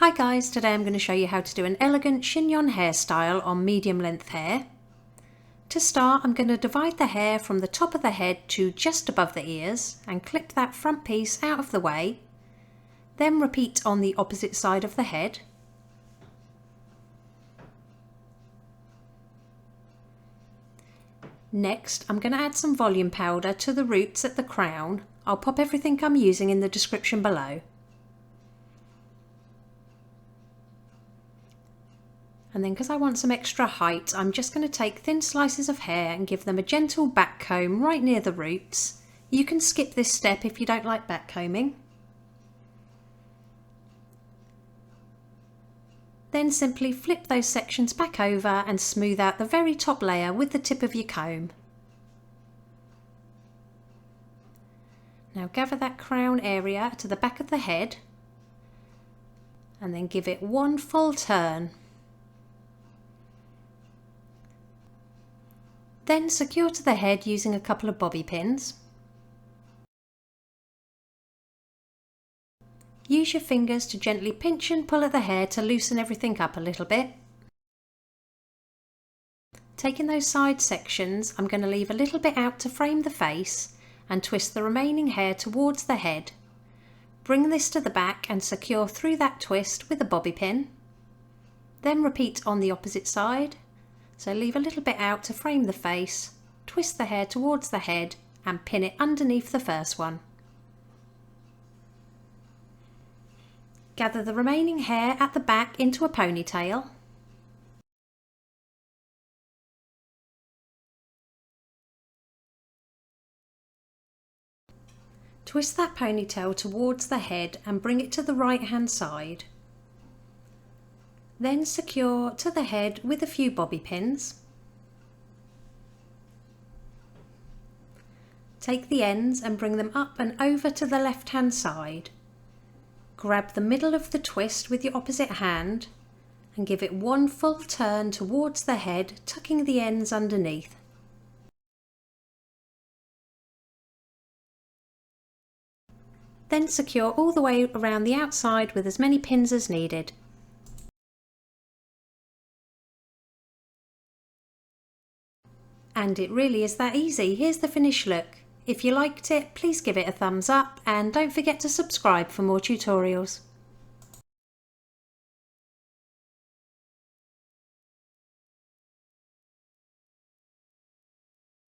Hi guys, today I'm going to show you how to do an elegant chignon hairstyle on medium length hair. To start, I'm going to divide the hair from the top of the head to just above the ears and clip that front piece out of the way. Then repeat on the opposite side of the head. Next, I'm going to add some volume powder to the roots at the crown. I'll pop everything I'm using in the description below. And then because I want some extra height, I'm just going to take thin slices of hair and give them a gentle back comb right near the roots. You can skip this step if you don't like back combing. Then simply flip those sections back over and smooth out the very top layer with the tip of your comb. Now gather that crown area to the back of the head and then give it one full turn. Then secure to the head using a couple of bobby pins. Use your fingers to gently pinch and pull at the hair to loosen everything up a little bit. Taking those side sections, I'm going to leave a little bit out to frame the face and twist the remaining hair towards the head. Bring this to the back and secure through that twist with a bobby pin. Then repeat on the opposite side. So leave a little bit out to frame the face, twist the hair towards the head and pin it underneath the first one. Gather the remaining hair at the back into a ponytail. Twist that ponytail towards the head and bring it to the right hand side. Then secure to the head with a few bobby pins. Take the ends and bring them up and over to the left hand side. Grab the middle of the twist with your opposite hand and give it one full turn towards the head, tucking the ends underneath. Then secure all the way around the outside with as many pins as needed. And it really is that easy. Here's the finished look. If you liked it, please give it a thumbs up and don't forget to subscribe for more tutorials.